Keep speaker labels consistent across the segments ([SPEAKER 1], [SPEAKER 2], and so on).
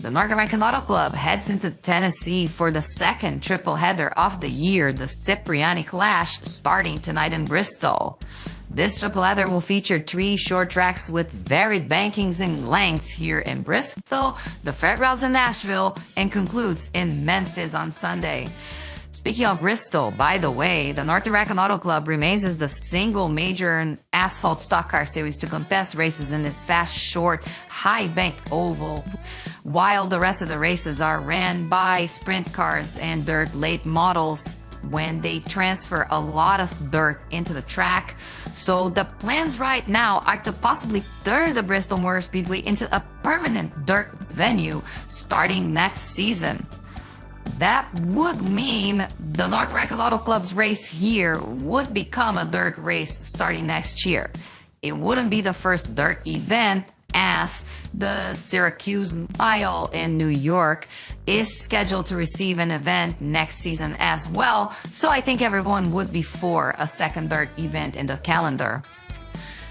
[SPEAKER 1] The North American Auto Club heads into Tennessee for the second tripleheader of the year, the Cipriani Clash, starting tonight in Bristol. This tripleheader will feature 3 short tracks with varied bankings and lengths here in Bristol, the fairgrounds in Nashville, and concludes in Memphis on Sunday. Speaking of Bristol, by the way, the North American Auto Club remains as the single major asphalt stock car series to contest races in this fast, short, high-banked oval, while the rest of the races are ran by sprint cars and dirt late models when they transfer a lot of dirt into the track. So the plans right now are to possibly turn the Bristol Motor Speedway into a permanent dirt venue starting next season. That would mean the North American Auto Club's race here would become a dirt race starting next year. It wouldn't be the first dirt event, as the Syracuse Mile in New York is scheduled to receive an event next season as well, so I think everyone would be for a second dirt event in the calendar.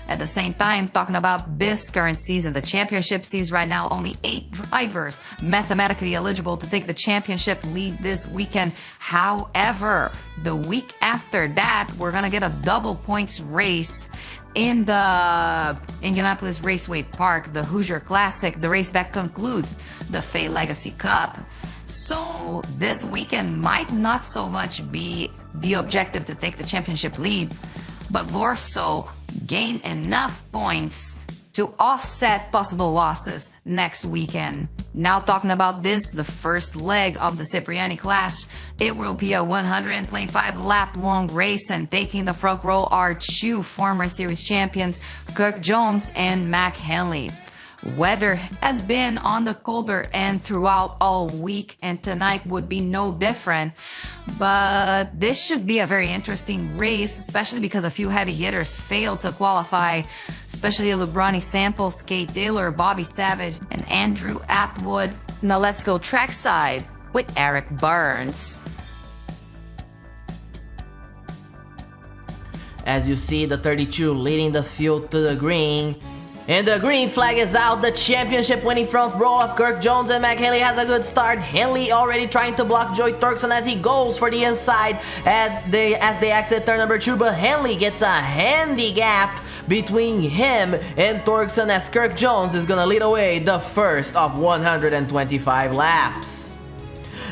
[SPEAKER 1] At the same time, talking about this current season, the championship sees right now only 8 drivers mathematically eligible to take the championship lead this weekend. However, the week after that, we're gonna get a double points race in the Indianapolis Raceway Park, the Hoosier Classic, the race that concludes the Fay Legacy Cup. So this weekend might not so much be the objective to take the championship lead, but more so gain enough points to offset possible losses next weekend. Now talking about this, the first leg of the Cipriani Clash, it will be a 125 lap long race, and taking the front row are 2 former series champions, Kirk Jones and Mac Henley. Weather has been on the colder end throughout all week, and tonight would be no different. But this should be a very interesting race, especially because a few heavy hitters failed to qualify, especially Lubrani Samples, Kate Taylor, Bobby Savage, and Andrew Atwood. Now let's go trackside with Eric Burns.
[SPEAKER 2] As you see, the 32 leading the field to the green. And the green flag is out. The championship winning front row of Kirk Jones and Mac Henley has a good start. Henley already trying to block Joey Turkson as he goes for the inside as they exit turn number 2, but Henley gets a handy gap between him and Turkson as Kirk Jones is gonna lead away the first of 125 laps.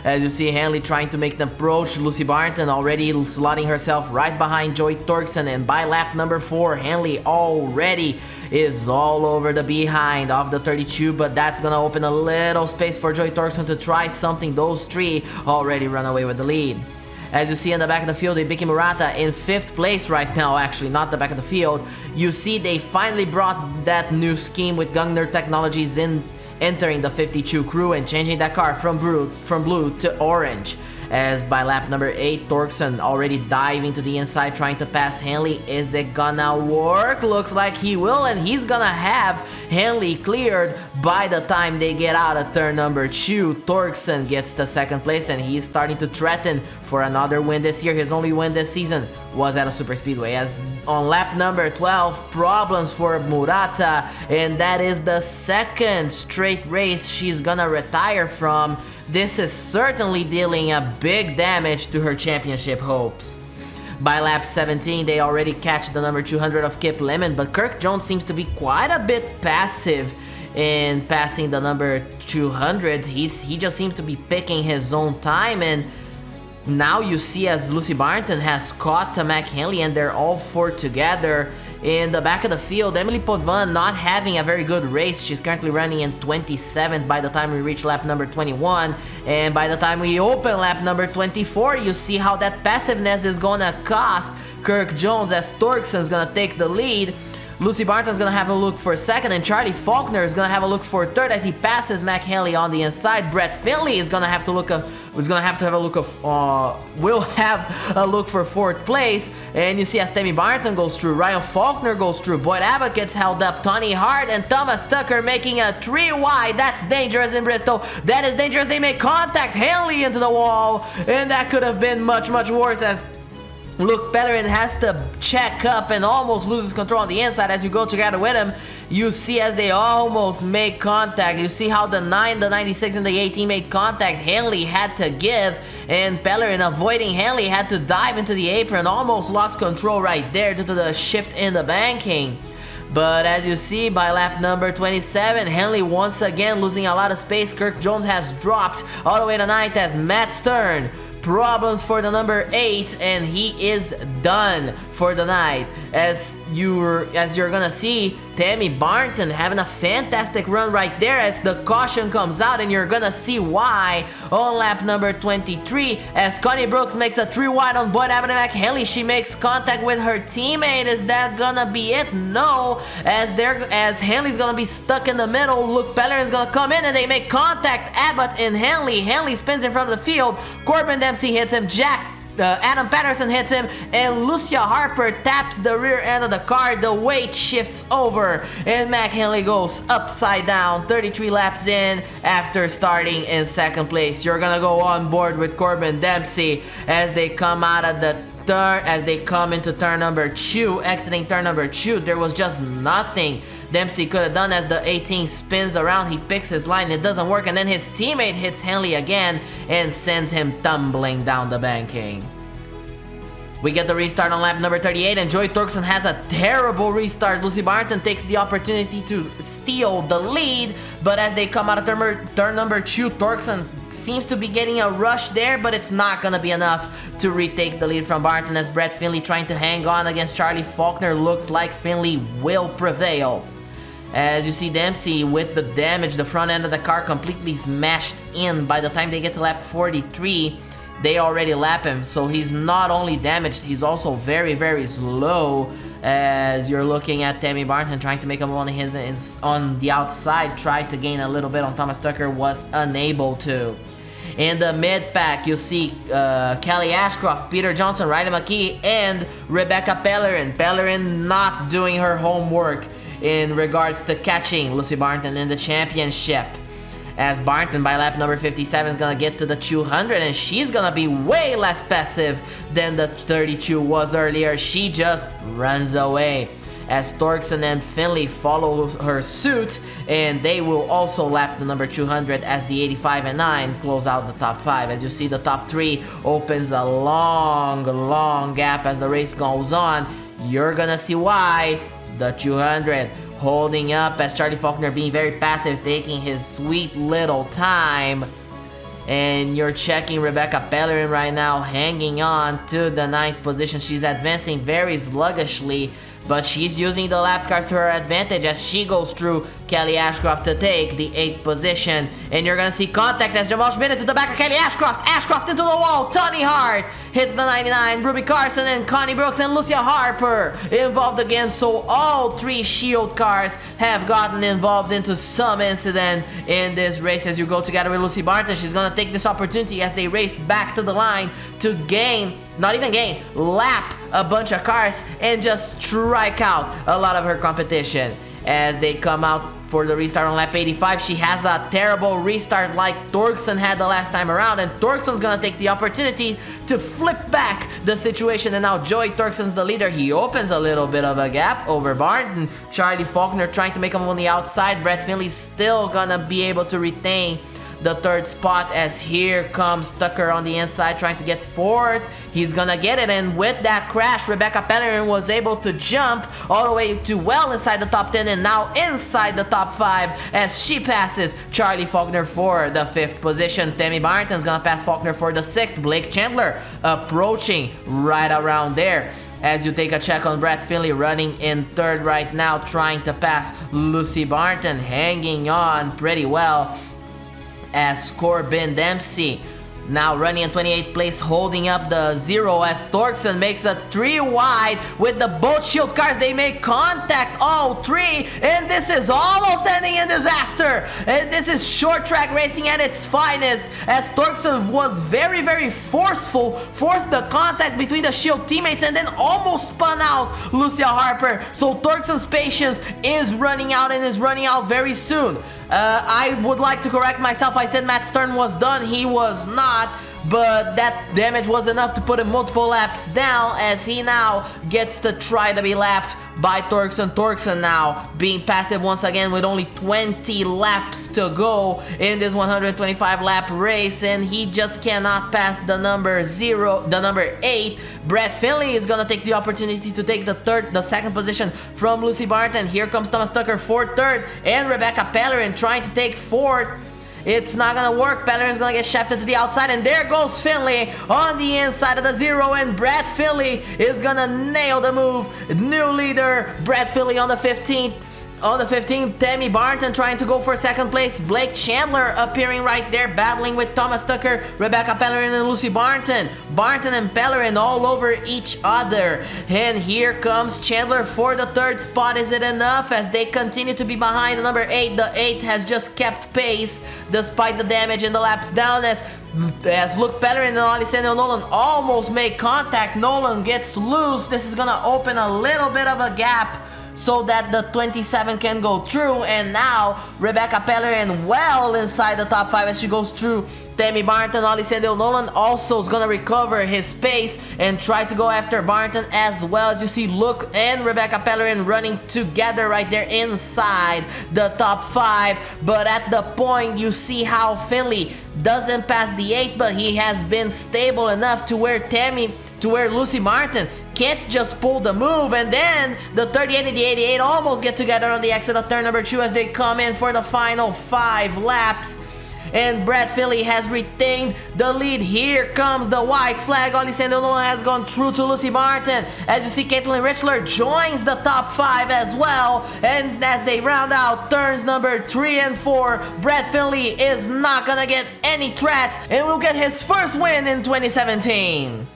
[SPEAKER 2] As you see, Henley trying to make an approach, Lucy Barton already slotting herself right behind Joey Turkson, and by lap number 4, Henley already is all over the behind of the 32, but that's gonna open a little space for Joey Turkson to try something. Those 3 already run away with the lead. As you see in the back of the field, Ibiki Murata in 5th place right now, actually not the back of the field. You see they finally brought that new scheme with Gungner Technologies in, entering the 52 crew and changing that car from blue to orange. As by lap number 8, Turkson already diving to the inside trying to pass Henley. Is it gonna work? Looks like he will, and he's gonna have Henley cleared by the time they get out of turn number 2. Turkson gets the 2nd place, and he's starting to threaten for another win this year. His only win this season was at a super speedway. As on lap number 12, problems for Murata, and that is the 2nd straight race she's gonna retire from. This is certainly dealing a big damage to her championship hopes. By lap 17, they already catch the number 200 of Kip Lemon, but Kirk Jones seems to be quite a bit passive in passing the number 200. He just seems to be picking his own time, and now you see as Lucy Barton has caught Mac Henley, and they're all 4 together. In the back of the field, Emily Potvin not having a very good race. She's currently running in 27th by the time we reach lap number 21. And by the time we open lap number 24, you see how that passiveness is gonna cost Kirk Jones as Turkson's gonna take the lead. Lucy Barton's gonna have a look for 2nd, and Charlie Faulkner is gonna have a look for 3rd as he passes Mac Henley on the inside. Brett Finley is gonna have to look will have a look for 4th place, and you see as Tammy Barton goes through, Ryan Faulkner goes through, Boyd Abbott gets held up, Tony Hart and Thomas Tucker making a 3 wide. That's dangerous in Bristol. That is dangerous. They make contact, Henley into the wall, and that could have been much worse as Luke Pellerin has to check up and almost loses control on the inside. As you go together with him, you see as they almost make contact. You see how the 9, the 96, and the 18 made contact. Hanley had to give, and Pellerin, avoiding Hanley, had to dive into the apron. Almost lost control right there due to the shift in the banking. But as you see, by lap number 27, Hanley once again losing a lot of space. Kirk Jones has dropped all the way to 9th as Matt Stern. Problems for the number 8, and he is done for the night. As you're gonna see, Tammy Barton having a fantastic run right there as the caution comes out, and you're gonna see why on lap number 23 as Connie Brooks makes a 3 wide on Boyd Avenue Hanley. She makes contact with her teammate. Is that gonna be it? No, as Hanley's gonna be stuck in the middle. Luke Pellerin is gonna come in and they make contact. Abbott and Hanley spins in front of the field. Corbin Dempsey hits him. Adam Patterson hits him, and Lucia Harper taps the rear end of the car. The weight shifts over, and McHenley goes upside down 33 laps in after starting in 2nd place. You're gonna go on board with Corbin Dempsey as they come out of the turn, as they come into turn number 2, exiting turn number 2. There was just nothing Dempsey could have done as the 18 spins around. He picks his line, it doesn't work, and then his teammate hits Hanley again and sends him tumbling down the banking. We get the restart on lap number 38, and Joy Turkson has a terrible restart. Lucy Barton takes the opportunity to steal the lead, but as they come out of turn number 2, Turkson seems to be getting a rush there, but it's not gonna be enough to retake the lead from Barton as Brett Finley trying to hang on against Charlie Faulkner. Looks like Finley will prevail. As you see Dempsey with the damage, the front end of the car completely smashed in. By the time they get to lap 43, they already lap him, so he's not only damaged, he's also very, very slow. As you're looking at Tammy Barton trying to make a move on the outside, tried to gain a little bit on Thomas Tucker, was unable to. In the mid-pack, you see Kelly Ashcroft, Peter Johnson, Riley McKee, and Rebecca Pellerin. Pellerin not doing her homework in regards to catching Lucy Barton in the championship. As Barton by lap number 57 is gonna get to the 200, and she's gonna be way less passive than the 32 was earlier. She just runs away. As Torkson and Finley follow her suit, and they will also lap the number 200 as the 85 and 9 close out the top 5. As you see, the top 3 opens a long gap as the race goes on. You're gonna see why. The 200 holding up as Charlie Faulkner being very passive, taking his sweet little time. And you're checking Rebecca Pellerin right now, hanging on to the 9th position. She's advancing very sluggishly, but she's using the lap cars to her advantage as she goes through Kelly Ashcroft to take the 8th position. And you're gonna see contact as Jamal Schmidt to the back of Kelly Ashcroft. Ashcroft into the wall. Tony Hart hits the 99. Ruby Carson and Connie Brooks and Lucia Harper involved again. So all 3 Shield cars have gotten involved into some incident in this race. As you go together with Lucy Barton, she's gonna take this opportunity as they race back to the line to lap a bunch of cars and just strike out a lot of her competition. As they come out for the restart on lap 85, she has a terrible restart like Torkson had the last time around, and Torkson's gonna take the opportunity to flip back the situation, and now Joey Torkson's the leader. He opens a little bit of a gap over Barton. Charlie Faulkner trying to make him on the outside. Brett Finley still gonna be able to retain the 3rd spot as here comes Tucker on the inside trying to get 4th. He's gonna get it, and with that crash, Rebecca Pellerin was able to jump all the way to well inside the top 10 and now inside the top 5 as she passes Charlie Faulkner for the 5th position. Tammy Barton's gonna pass Faulkner for the 6th. Blake Chandler approaching right around there. As you take a check on Brett Finley running in 3rd right now, trying to pass Lucy Barton, hanging on pretty well. As Corbin Dempsey now running in 28th place, holding up the 0 as Torkson makes a 3 wide with the both Shield cars. They make contact, all 3, and this is almost ending in disaster. And this is short track racing at its finest as Torkson was very forceful, forced the contact between the Shield teammates and then almost spun out Lucia Harper. So Torkson's patience is running out and is running out very soon. I would like to correct myself. I said Matt Stern was done. He was not. but that damage was enough to put him multiple laps down, as he now gets to try to be lapped by Torkson. Torkson now being passive once again with only 20 laps to go in this 125 lap race, and he just cannot pass the number 8. Brett Finley is gonna take the opportunity to take the second position from Lucy Barton. Here comes Thomas Tucker for third, and Rebecca Pellerin trying to take fourth. It's not gonna work. Pellerin's gonna get shafted to the outside, and there goes Finley on the inside of the 0, and Brett Finley is gonna nail the move. New leader, Brett Finley on the 15th. On the 15th, Tammy Barton trying to go for second place. Blake Chandler appearing right there, battling with Thomas Tucker, Rebecca Pellerin, and Lucy Barton. Barton and Pellerin all over each other. And here comes Chandler for the third spot. Is it enough? As they continue to be behind the number 8. The 8 has just kept pace despite the damage in the laps down, as Luke Pellerin and Alessandro Nolan almost make contact. Nolan gets loose. This is gonna open a little bit of a gap so that the 27 can go through, and now Rebecca Pellerin well inside the top 5 as she goes through Tammy Barton. Alessandro Nolan also is gonna recover his pace and try to go after Barton as well, as you see Luke and Rebecca Pellerin running together right there inside the top 5. But at the point, you see how Finley doesn't pass the 8, but he has been stable enough to where Lucy Barton can't just pull the move, and then the 38 and the 88 almost get together on the exit of turn number 2 as they come in for the final 5 laps. And Brett Finley has retained the lead. Here comes the white flag. Alessandro Nolan has gone through to Lucy Barton. As you see, Caitlin Richler joins the top 5 as well. And as they round out turns number 3 and 4, Brett Finley is not gonna get any threats and will get his first win in 2017.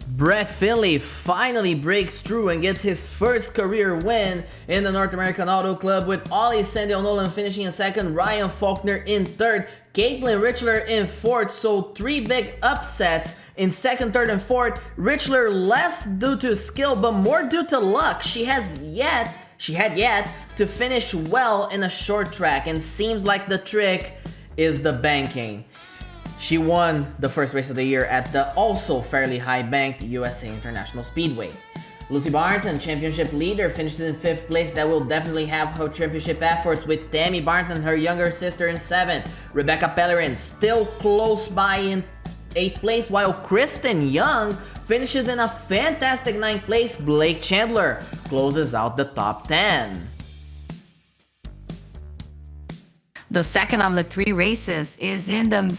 [SPEAKER 2] Brett Finley finally breaks through and gets his first career win in the North American Auto Club, with Alessandro Nolan finishing in second, Ryan Faulkner in third, Caitlin Richler in fourth. So 3 big upsets in second, third, and fourth. Richler less due to skill, but more due to luck. She had yet to finish well in a short track, and seems like the trick is the banking. She won the first race of the year at the also fairly high-banked USA International Speedway. Lucy Barton, championship leader, finishes in 5th place. That will definitely have her championship efforts, with Tammy Barton, her younger sister, in 7th. Rebecca Pellerin still close by in 8th place, while Kristen Young finishes in a fantastic 9th place. Blake Chandler closes out the top 10.
[SPEAKER 1] The second of the 3 races is in the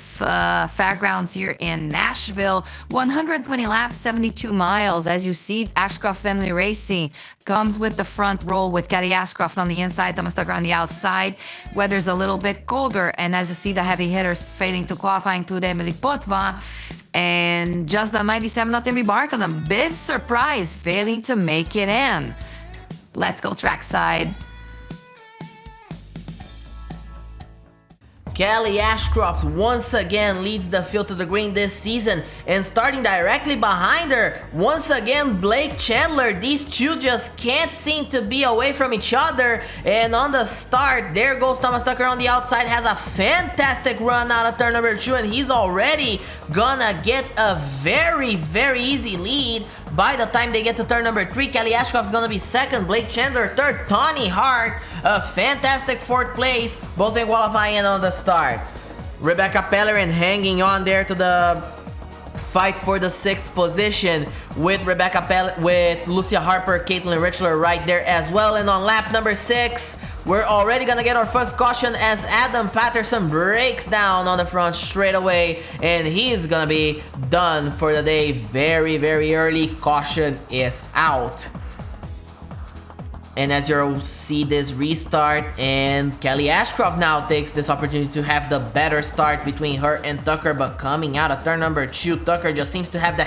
[SPEAKER 1] fairgrounds here in Nashville. 120 laps, 72 miles. As you see, Ashcroft Family Racing comes with the front row with Kelly Ashcroft on the inside, Thomas Tucker on the outside. Weather's a little bit colder, and as you see, the heavy hitters failing to qualify, include Emily Potvin. And just the 97 of Tammy Barton, a big surprise, failing to make it in. Let's go trackside.
[SPEAKER 2] Kelly Ashcroft once again leads the field to the green this season, and starting directly behind her, once again Blake Chandler. These two just can't seem to be away from each other, and on the start, there goes Thomas Tucker on the outside, has a fantastic run out of turn number 2, and he's already gonna get a very, very easy lead. By the time they get to turn number 3, Kelly Ashcroft's gonna be second, Blake Chandler third, Tony Hart a fantastic 4th place, both in qualifying and on the start. Rebecca Pellerin hanging on there to the fight for the 6th position, with with Lucia Harper, Caitlin Richler right there as well. And on lap number 6, we're already gonna get our first caution as Adam Patterson breaks down on the front straightaway, and he's gonna be done for the day very, very early. Caution is out. And as you'll see this restart, and Kelly Ashcroft now takes this opportunity to have the better start between her and Tucker, but coming out of turn number 2, Tucker just seems to have the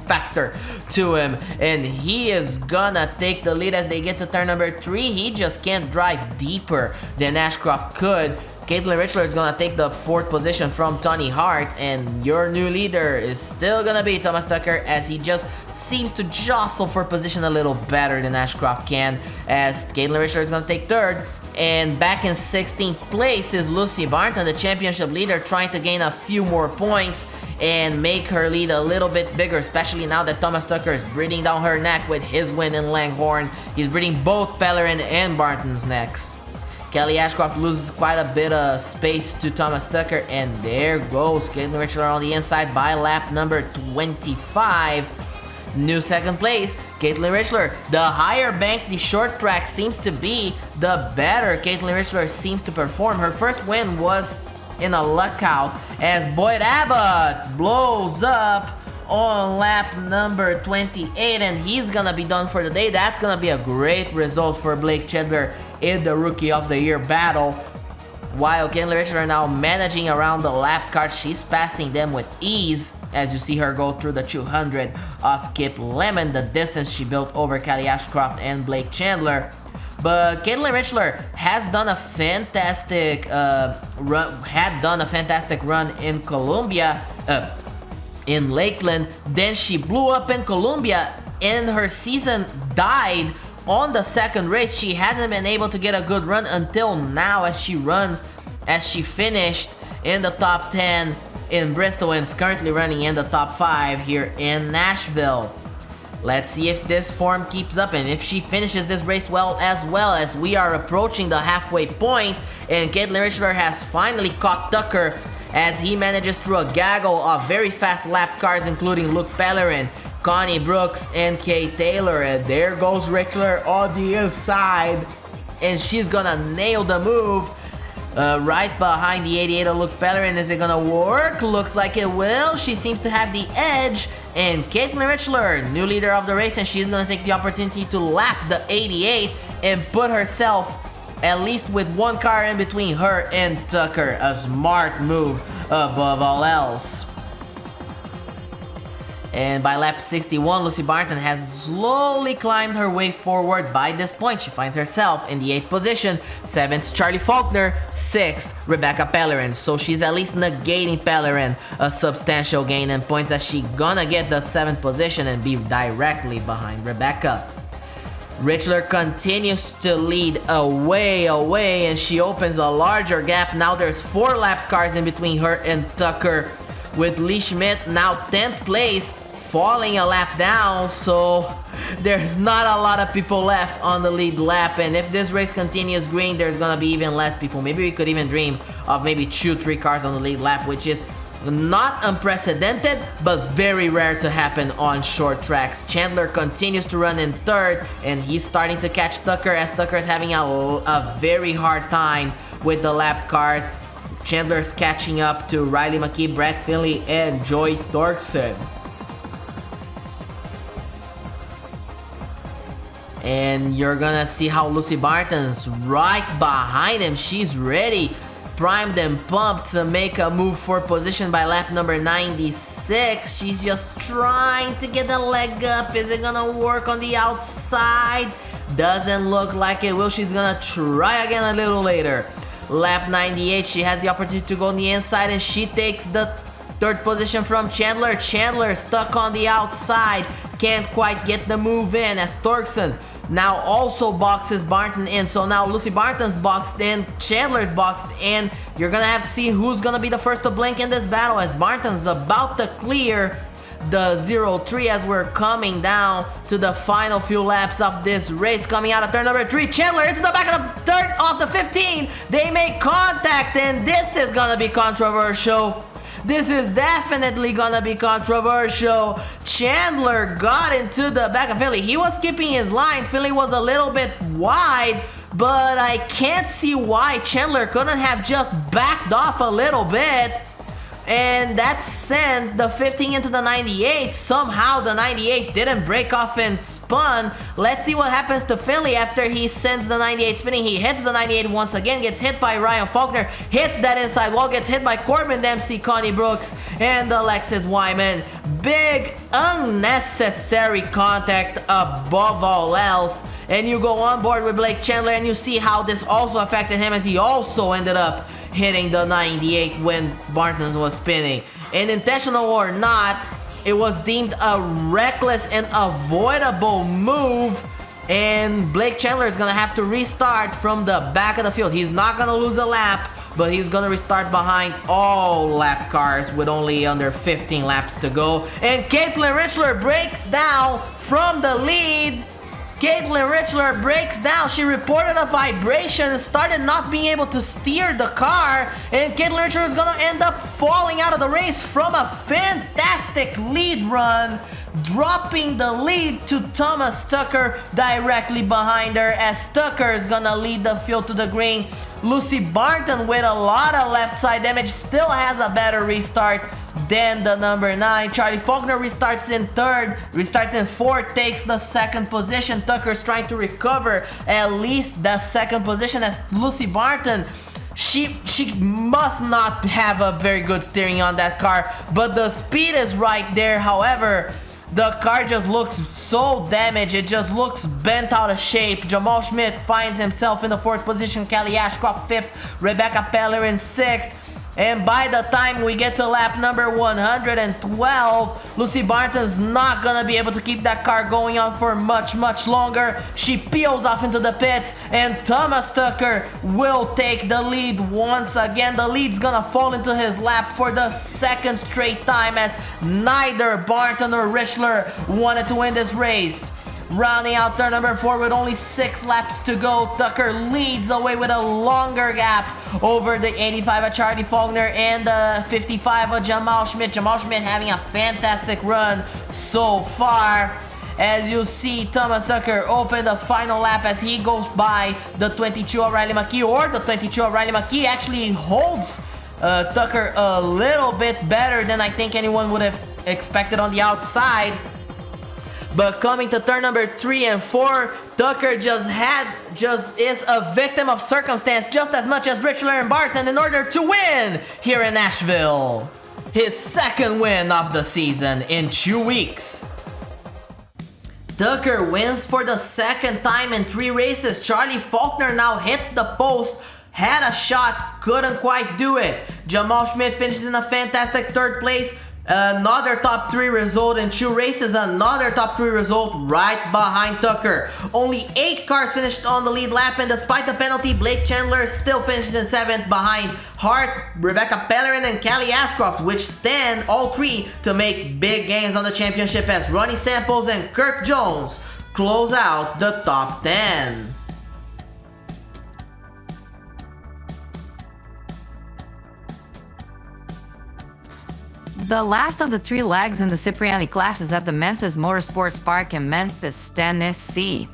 [SPEAKER 2] factor to him, and he is gonna take the lead as they get to turn number 3. He just can't drive deeper than Ashcroft could. Caitlin Richler is gonna take the 4th position from Tony Hart, and your new leader is still gonna be Thomas Tucker, as he just seems to jostle for position a little better than Ashcroft can, as Caitlin Richler is gonna take 3rd. And back in 16th place is Lucy Barton, the championship leader, trying to gain a few more points. and make her lead a little bit bigger, especially now that Thomas Tucker is breathing down her neck with his win in Langhorne. He's breathing both Pellerin and Barton's necks. Kelly Ashcroft loses quite a bit of space to Thomas Tucker, and there goes Caitlin Richler on the inside by lap number 25. New second place, Caitlin Richler. The higher bank the short track seems to be, the better Caitlin Richler seems to perform. Her first win was in a luck out as Boyd Abbott blows up on lap number 28, and he's gonna be done for the day. That's gonna be a great result for Blake Chandler in the Rookie of the Year battle. While Caitlin Richler now managing around the lap card, she's passing them with ease as you see her go through the 200 of Kip Lemon, the distance she built over Kelly Ashcroft and Blake Chandler. But Caitlin Richler has done a fantastic run in Columbia, in Lakeland. Then she blew up in Columbia and her season died on the second race. She hasn't been able to get a good run until now as she finished in the top 10 in Bristol and is currently running in the top 5 here in Nashville. Let's see if this form keeps up and if she finishes this race well as we are approaching the halfway point, and Caitlin Richler has finally caught Tucker as he manages through a gaggle of very fast lap cars, including Luke Pellerin, Connie Brooks, and Kay Taylor. And there goes Richler on the inside, and she's gonna nail the move right behind the 88 of Luke Pellerin. Is it gonna work? Looks like it will. She seems to have the edge, and Caitlin Richler, new leader of the race, and she's gonna take the opportunity to lap the 88 and put herself at least with one car in between her and Tucker. A smart move above all else. And by lap 61, Lucy Barton has slowly climbed her way forward. By this point, she finds herself in the 8th position. 7th, Charlie Faulkner. 6th, Rebecca Pellerin. So she's at least negating Pellerin a substantial gain in points, as she gonna get the 7th position and be directly behind Rebecca. Richler continues to lead away, and she opens a larger gap. Now there's 4 lap cars in between her and Tucker, with Lee Schmidt now 10th place, falling a lap down, so there's not a lot of people left on the lead lap. And if this race continues green, there's gonna be even less people. Maybe we could even dream of maybe 2-3 cars on the lead lap, which is not unprecedented, but very rare to happen on short tracks. Chandler continues to run in 3rd, and he's starting to catch Tucker, as Tucker is having a very hard time with the lap cars. Chandler's catching up to Riley McKee, Brett Finley, and Joy Torkson. And you're gonna see how Lucy Barton's right behind him. She's ready, primed and pumped to make a move for position by lap number 96. She's just trying to get a leg up. Is it gonna work on the outside? Doesn't look like it will. She's gonna try again a little later. Lap 98, she has the opportunity to go on the inside, and she takes the 3rd position from Chandler. Chandler stuck on the outside, can't quite get the move in, as Torkson now also boxes Barton in. So now Lucy Barton's boxed in, Chandler's boxed in. You're gonna have to see who's gonna be the first to blink in this battle, as Barton's about to clear the 0-3 as we're coming down to the final few laps of this race. Coming out of turn number 3, Chandler into the back of the third of the 15. They make contact, and this is gonna be controversial. This is definitely gonna be controversial. Chandler got into the back of Finley. He was skipping his line. Finley was a little bit wide, but I can't see why Chandler couldn't have just backed off a little bit. And that sent the 15 into the 98. Somehow the 98 didn't break off and spun. Let's see what happens to Finley after he sends the 98 spinning. He hits the 98 once again, gets hit by Ryan Faulkner, hits that inside wall, gets hit by Corbin Dempsey, Connie Brooks, and Alexis Wyman. Big unnecessary contact above all else. And you go on board with Blake Chandler, and you see how this also affected him, as he also ended up hitting the 98 when Barton was spinning. And intentional or not, it was deemed a reckless and avoidable move, and Blake Chandler is gonna have to restart from the back of the field. He's not gonna lose a lap but he's gonna restart behind all lap cars with only under 15 laps to go. And Caitlin Richler breaks down from the lead. Caitlin Richler breaks down. She reported a vibration and started not being able to steer the car. And Caitlin Richler is gonna end up falling out of the race from a fantastic lead run, dropping the lead to Thomas Tucker directly behind her, as Tucker is gonna lead the field to the green. Lucy Barton, with a lot of left side damage, still has a better restart than the number 9. Charlie Faulkner restarts in third, restarts in fourth, takes the second position. Tucker's trying to recover at least that second position, as Lucy Barton, she must not have a very good steering on that car, but the speed is right there. However, the car just looks so damaged, it just looks bent out of shape. Jamal Schmidt finds himself in the fourth position, Kelly Ashcroft fifth, Rebecca Peller in sixth. And by the time we get to lap number 112, Lucy Barton's not gonna be able to keep that car going on for much longer. She peels off into the pits, and Thomas Tucker will take the lead once again. The lead's gonna fall into his lap for the second straight time, as neither Barton or Richler wanted to win this race. Rounding out turn number 4 with only 6 laps to go, Tucker leads away with a longer gap over the 85 of Charlie Faulkner and the 55 of Jamal Schmidt. Jamal Schmidt having a fantastic run so far. As you see, Thomas Tucker open the final lap as he goes by the 22 of Riley McKee, or the 22 of Riley McKee actually holds Tucker a little bit better than I think anyone would have expected on the outside. But coming to turn number 3 and 4, Tucker just is a victim of circumstance just as much as Richler and Barton in order to win here in Nashville. His second win of the season in 2 weeks. Tucker wins for the second time in 3 races. Charlie Faulkner now hits the post, had a shot, couldn't quite do it. Jamal Schmidt finishes in a fantastic third place. Another top 3 result in 2 races, another top 3 result right behind Tucker. Only 8 cars finished on the lead lap, and despite the penalty, Blake Chandler still finishes in 7th behind Hart, Rebecca Pellerin, and Kelly Ashcroft, which stand all 3 to make big gains on the championship, as Ronnie Samples and Kirk Jones close out the top 10.
[SPEAKER 1] The last of the 3 legs in the Cipriani clash is at the Memphis Motorsports Park in Memphis, Tennessee.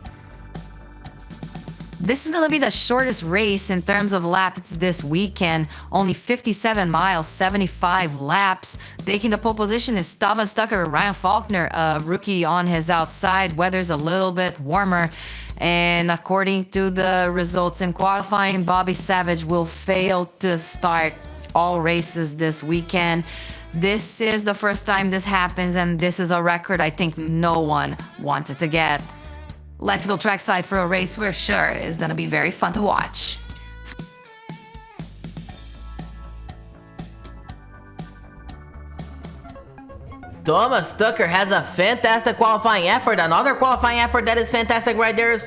[SPEAKER 1] This is going to be the shortest race in terms of laps this weekend. Only 57 miles, 75 laps. Taking the pole position is Thomas Tucker, Ryan Faulkner, a rookie on his outside. Weather's a little bit warmer. And according to the results in qualifying, Bobby Savage will fail to start all races this weekend. This is the first time this happens, and this is a record I think no one wanted to get. Let's go trackside for a race we're sure is going to be very fun to watch.
[SPEAKER 2] Thomas Tucker has a fantastic qualifying effort. Another qualifying effort that is fantastic right there is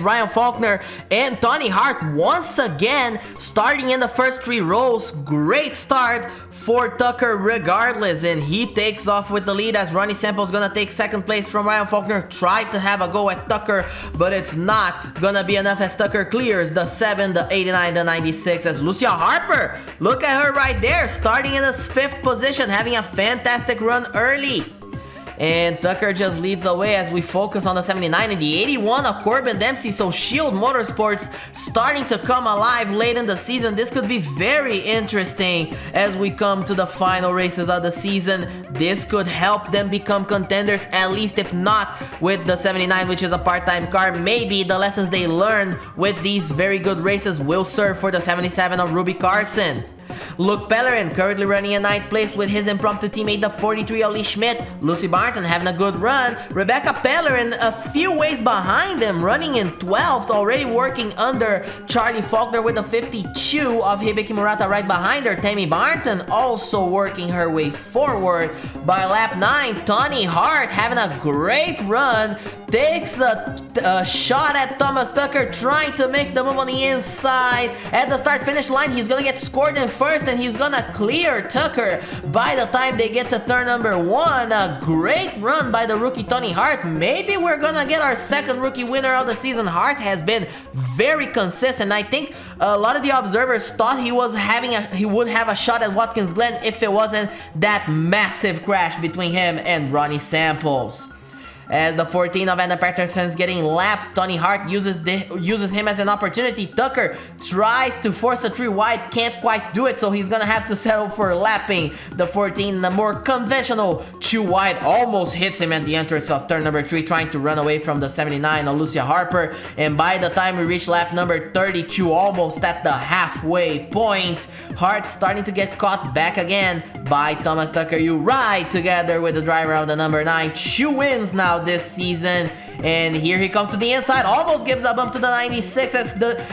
[SPEAKER 2] Ryan Faulkner and Tony Hart once again starting in the first 3 rows. Great start for Tucker regardless, and he takes off with the lead as Ronnie Sample's gonna take second place from Ryan Faulkner. Tried to have a go at Tucker, but it's not gonna be enough as Tucker clears the 7, the 89, the 96 as Lucia Harper, look at her right there, starting in the 5th position, having a fantastic run early. And Tucker just leads away as we focus on the 79 and the 81 of Corbin Dempsey. So Shield Motorsports starting to come alive late in the season. This could be very interesting as we come to the final races of the season. This could help them become contenders, at least if not with the 79, which is a part-time car. Maybe the lessons they learn with these very good races will serve for the 77 of Ruby Carson. Luke Pellerin currently running in 9th place with his impromptu teammate, the 43 Oli Schmidt. Lucy Barton having a good run. Rebecca Pellerin a few ways behind him, running in 12th, already working under Charlie Faulkner with the 52 of Hibiki Murata right behind her. Tammy Barton also working her way forward. By lap 9, Tony Hart having a great run, takes a shot at Thomas Tucker, trying to make the move on the inside. At the start-finish line, he's gonna get scored in first, and he's gonna clear Tucker by the time they get to turn number 1. A great run by the rookie Tony Hart. Maybe we're gonna get our second rookie winner of the season. Hart has been very consistent. I think a lot of the observers thought he would have a shot at Watkins Glen if it wasn't that massive crash between him and Ronnie Samples. As the 14 of Anna Patterson's getting lapped, Tony Hart uses him as an opportunity. Tucker tries to force a 3 wide, can't quite do it, so he's gonna have to settle for lapping the 14. The more conventional 2 wide almost hits him at the entrance of turn number 3, trying to run away from the 79 of Lucia Harper. And by the time we reach lap number 32, almost at the halfway point, Hart starting to get caught back again by Thomas Tucker. You ride together with the driver of the number 9. 2 wins now this season, and here he comes to the inside, almost gives a bump to the 96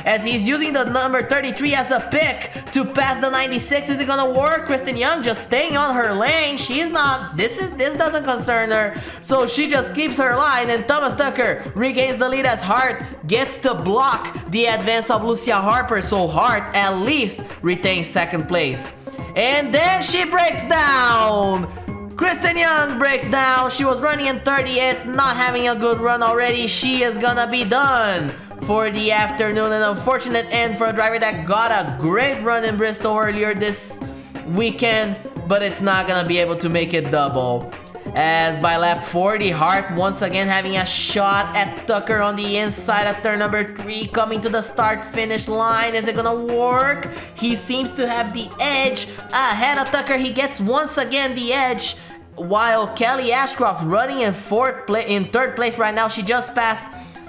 [SPEAKER 2] as he's using the number 33 as a pick to pass the 96. Is it gonna work? Kristen Young just staying on her lane. She's not, this doesn't concern her, so she just keeps her line, and Thomas Tucker regains the lead as Hart gets to block the advance of Lucia Harper, so Hart at least retains second place. And then she breaks down. Kristen Young breaks down. She was running in 30th, not having a good run already. She is gonna be done for the afternoon. An unfortunate end for a driver that got a great run in Bristol earlier this weekend, but it's not gonna be able to make it double. As by lap 40, Hart once again having a shot at Tucker on the inside of turn number 3, coming to the start-finish line. Is it gonna work? He seems to have the edge ahead of Tucker. He gets once again the edge, while Kelly Ashcroft running in third place right now. She just passed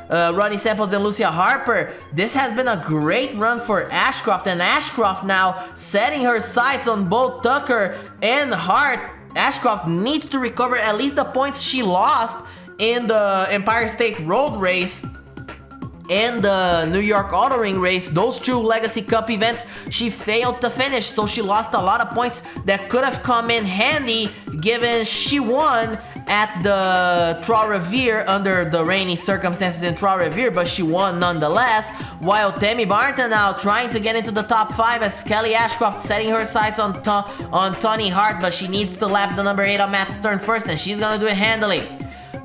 [SPEAKER 2] Ronnie Samples and Lucia Harper. This has been a great run for Ashcroft, and Ashcroft now setting her sights on both Tucker and Hart. Ashcroft needs to recover at least the points she lost in the Empire State Road race and the New York Auto Ring race. Those 2 Legacy Cup events she failed to finish, so she lost a lot of points that could have come in handy given she won at the Trois-Rivières under the rainy circumstances in Trois-Rivières, but she won nonetheless. While Tammy Barton now trying to get into the top 5 as Kelly Ashcroft setting her sights on Tony Hart, but she needs to lap the number 8 of Matt Stern first, and she's gonna do it handily.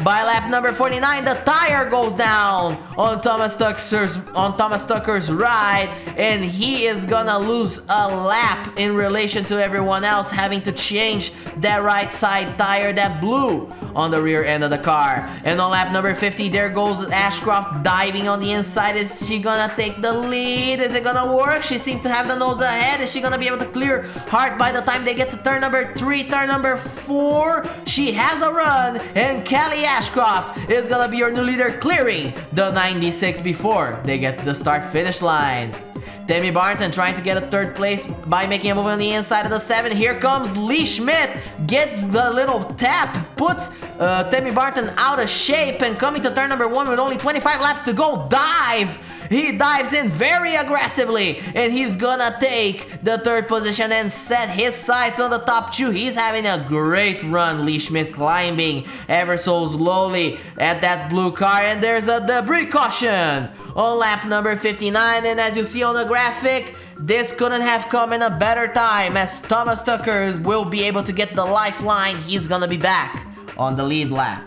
[SPEAKER 2] By lap number 49, the tire goes down on Thomas Tucker's ride, and he is gonna lose a lap in relation to everyone else, having to change that right side tire that blew on the rear end of the car. And on lap number 50, there goes Ashcroft diving on the inside. Is she gonna take the lead? Is it gonna work? She seems to have the nose ahead. Is she gonna be able to clear Hart by the time they get to turn number 3, turn number 4? She has a run, and Kelly Ashcroft is gonna be your new leader, clearing the 96 before they get to the start-finish line. Tammy Barton trying to get a 3rd place by making a move on the inside of the 7. Here comes Lee Schmidt, get the little tap, puts Tammy Barton out of shape, and coming to turn number 1 with only 25 laps to go, he dives in very aggressively, and he's gonna take the 3rd position and set his sights on the top 2. He's having a great run. Lee Schmidt climbing ever so slowly at that blue car, and there's a debris caution on lap number 59, and as you see on the graphic, this couldn't have come in a better time, as Thomas Tucker will be able to get the lifeline. He's gonna be back on the lead lap.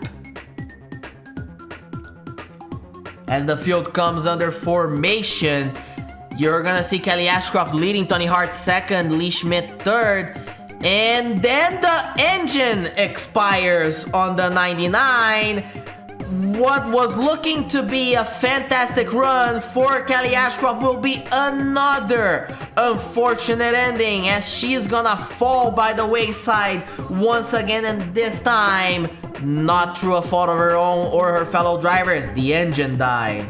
[SPEAKER 2] As the field comes under formation, you're gonna see Kelly Ashcroft leading, Tony Hart 2nd, Lee Schmidt 3rd, and then the engine expires on the 99. What was looking to be a fantastic run for Kelly Ashcroft will be another unfortunate ending, as she's gonna fall by the wayside once again, and this time not through a fault of her own or her fellow drivers. The engine died.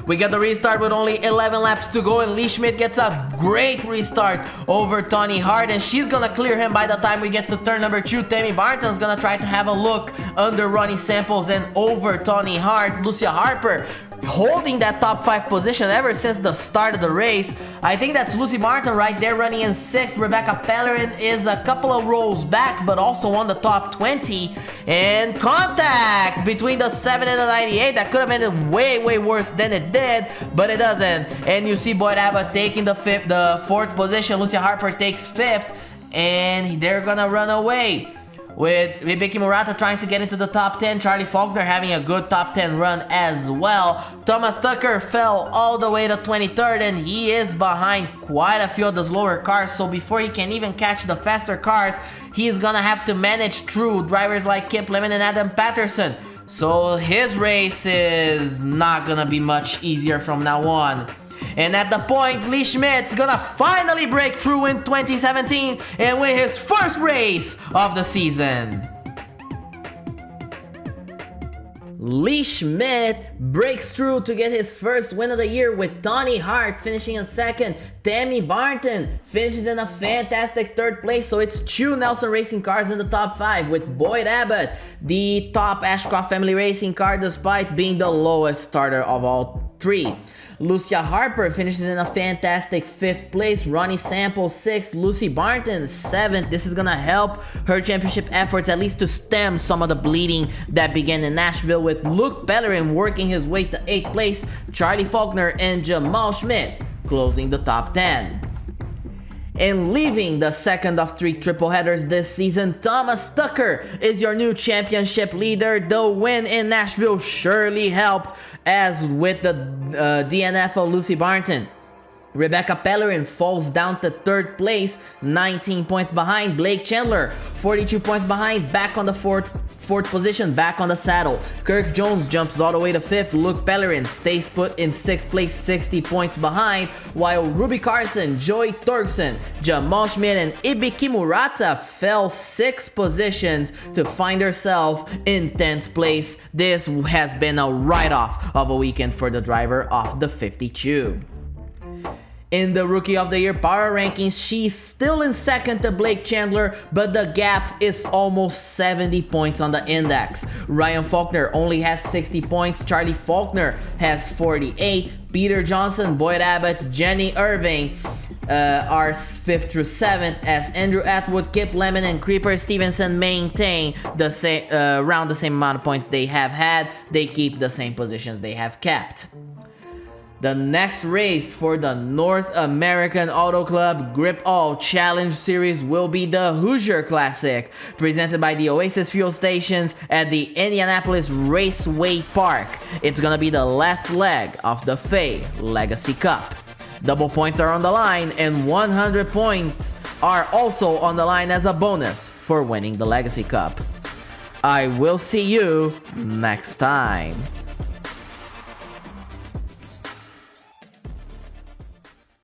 [SPEAKER 2] We get the restart with only 11 laps to go, and Lee Schmidt gets a great restart over Tony Hart, and she's gonna clear him by the time we get to turn number 2. Tammy Barton's gonna try to have a look under Ronnie Samples and over Tony Hart. Lucia Harper holding that top 5 position ever since the start of the race. I think that's Lucy Martin right there running in 6th. Rebecca Pellerin is a couple of rows back, but also on the top 20. And contact between the 7 and the 98. That could have made it way worse than it did, but it doesn't. And you see Boyd Abbott taking the 4th position. Lucia Harper takes 5th, and they're gonna run away. With Hibiki Murata trying to get into the top 10, Charlie Faulkner having a good top 10 run as well. Thomas Tucker fell all the way to 23rd, and he is behind quite a few of the slower cars, so before he can even catch the faster cars, he's gonna have to manage through drivers like Kip Lemon and Adam Patterson. So his race is not gonna be much easier from now on. And at the point, Lee Schmidt's gonna finally break through in 2017 and win his first race of the season. Lee Schmidt breaks through to get his first win of the year with Tony Hart finishing in 2nd. Tammy Barton finishes in a fantastic 3rd place, so it's 2 Nelson Racing cars in the top 5 with Boyd Abbott, the top Ashcroft family racing car, despite being the lowest starter of all 3. Lucia Harper finishes in a fantastic 5th place. Ronnie Sample 6th. Lucy Barton 7th. This is gonna help her championship efforts at least to stem some of the bleeding that began in Nashville, with Luke Bellerin working his way to 8th place. Charlie Faulkner and Jamal Schmidt closing the top 10. And leaving the second of 3 triple headers this season, Thomas Tucker is your new championship leader. The win in Nashville surely helped, as with the DNF of Lucy Barton. Rebecca Pellerin falls down to 3rd place, 19 points behind. Blake Chandler, 42 points behind, back on the 4th position, back on the saddle. Kirk Jones jumps all the way to 5th. Luke Pellerin stays put in 6th place, 60 points behind, while Ruby Carson, Joey Torgson, Jamal Schmidt, and Hibiki Murata fell 6 positions to find herself in 10th place. This has been a write-off of a weekend for the driver of the 52. In the Rookie of the Year power rankings, she's still in 2nd to Blake Chandler, but the gap is almost 70 points on the index. Ryan Faulkner only has 60 points, Charlie Faulkner has 48, Peter Johnson, Boyd Abbott, Jenny Irving are 5th through 7th, as Andrew Atwood, Kip Lemon, and Creeper Stevenson maintain the same around the same amount of points they have had. They keep the same positions they have kept. The next race for the North American Auto Club GripAll Challenge Series will be the Hoosier Classic, presented by the Oasis Fuel Stations at the Indianapolis Raceway Park. It's gonna be the last leg of the Fay Legacy Cup. Double points are on the line, and 100 points are also on the line as a bonus for winning the Legacy Cup. I will see you next time.